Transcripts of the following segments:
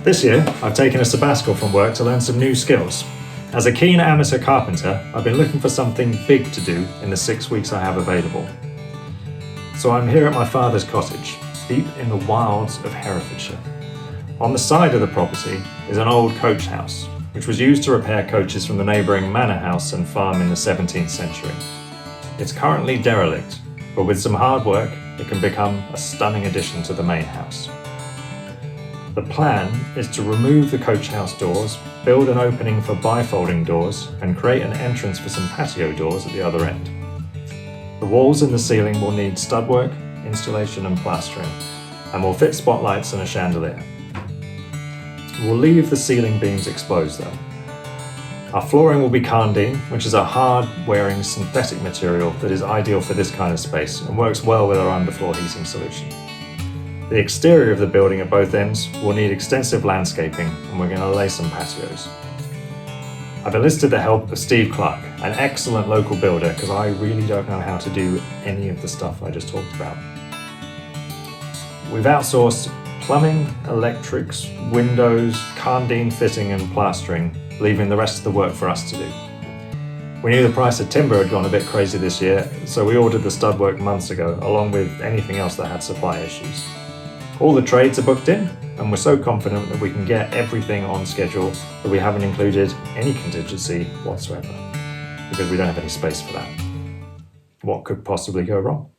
This year, I've taken a sabbatical from work to learn some new skills. As a keen amateur carpenter, I've been looking for something big to do in the 6 weeks I have available. So I'm here at my father's cottage, deep in the wilds of Herefordshire. On the side of the property is an old coach house, which was used to repair coaches from the neighbouring manor house and farm in the 17th century. It's currently derelict, but with some hard work, it can become a stunning addition to the main house. The plan is to remove the coach house doors, build an opening for bifolding doors, and create an entrance for some patio doors at the other end. The walls and the ceiling will need stud-work, installation and plastering, and will fit spotlights and a chandelier. We'll leave the ceiling beams exposed though. Our flooring will be Carndine, which is a hard-wearing synthetic material that is ideal for this kind of space and works well with our underfloor heating solution. The exterior of the building at both ends will need extensive landscaping, and we're going to lay some patios. I've enlisted the help of Steve Clarke, an excellent local builder, because I really don't know how to do any of the stuff I just talked about. We've outsourced plumbing, electrics, windows, Carndine fitting and plastering, leaving the rest of the work for us to do. We knew the price of timber had gone a bit crazy this year, so we ordered the stud work months ago, along with anything else that had supply issues. All the trades are booked in, and we're so confident that we can get everything on schedule that we haven't included any contingency whatsoever, because we don't have any space for that. What could possibly go wrong?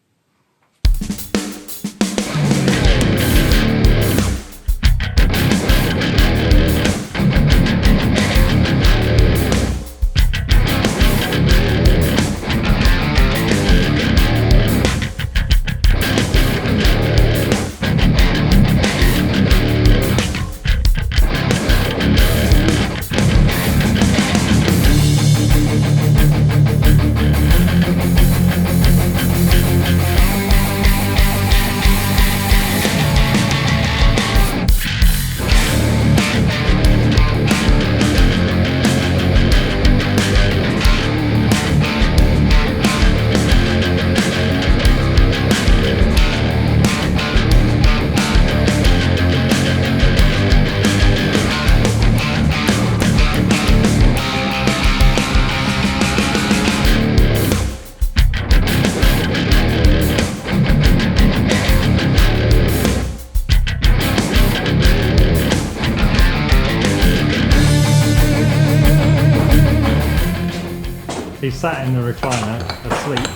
He sat in the recliner, asleep,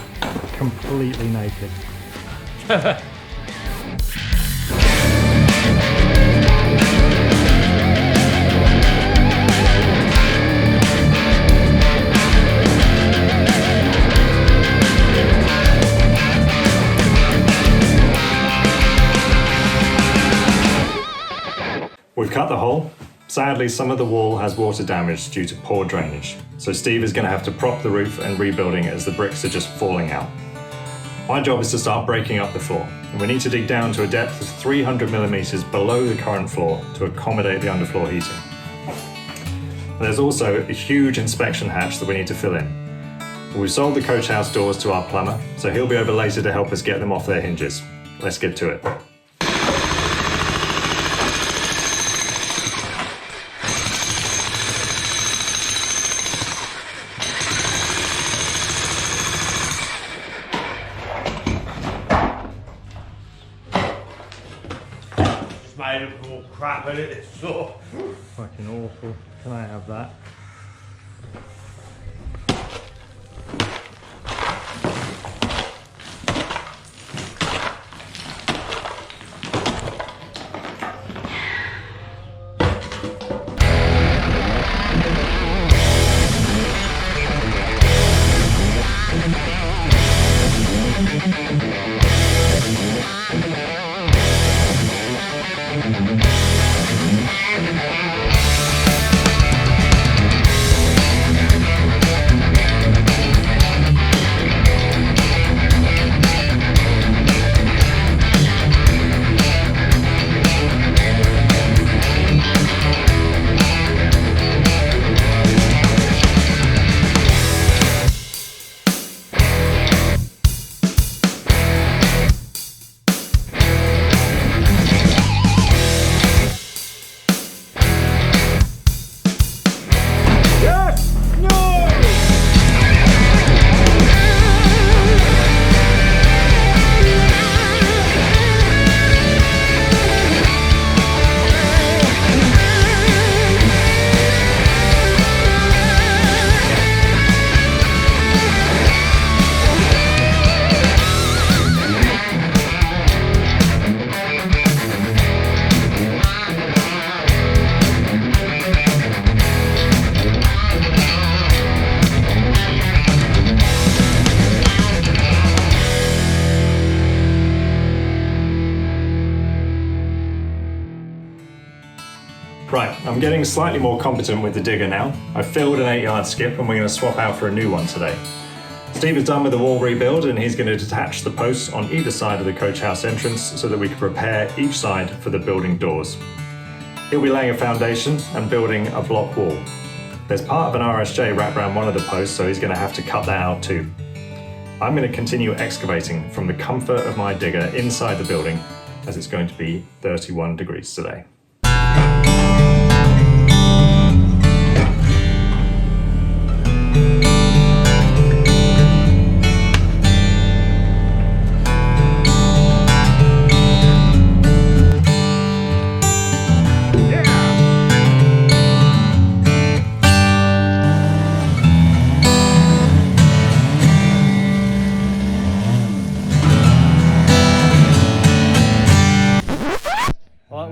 completely naked. We've cut the hole. Sadly, some of the wall has water damage due to poor drainage, so Steve is going to have to prop the roof and rebuilding it as the bricks are just falling out. My job is to start breaking up the floor, and we need to dig down to a depth of 300 millimeters below the current floor to accommodate the underfloor heating. There's also a huge inspection hatch that we need to fill in. We've sold the coach house doors to our plumber, so he'll be over later to help us get them off their hinges. Let's get to it. Made of all crap in it, it's so Fucking awful. Can I have that? Right, I'm getting slightly more competent with the digger now. I've filled an 8-yard skip and we're going to swap out for a new one today. Steve is done with the wall rebuild and he's going to detach the posts on either side of the coach house entrance so that we can prepare each side for the building doors. He'll be laying a foundation and building a block wall. There's part of an RSJ wrapped around one of the posts, so he's going to have to cut that out too. I'm going to continue excavating from the comfort of my digger inside the building as it's going to be 31 degrees today.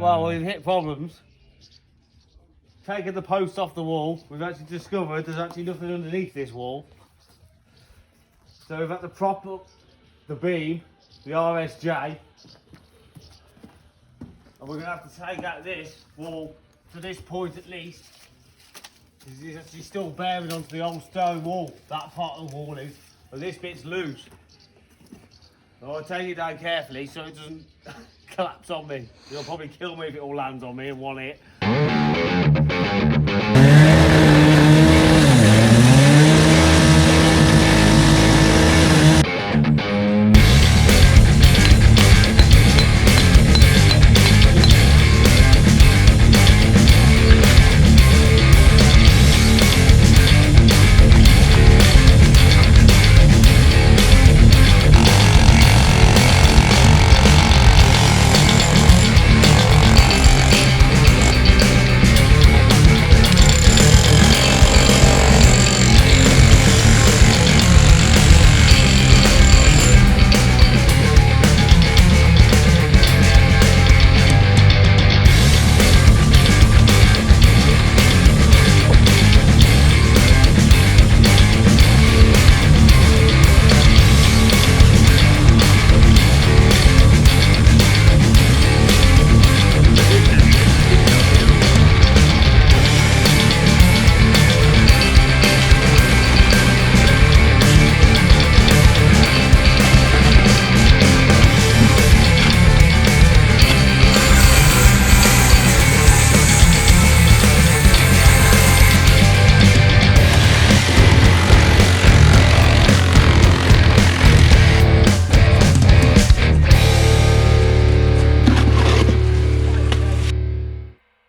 Well, we've hit problems. Taking the post off the wall, we've actually discovered there's actually nothing underneath this wall. So we've had to prop up the beam, the RSJ, and we're going to have to take out this wall to this point at least. It's actually still bearing onto the old stone wall. That part of the wall is, but this bit's loose. So I'll take it down carefully so it doesn't collapse on me. It'll probably kill me if it all lands on me in one hit.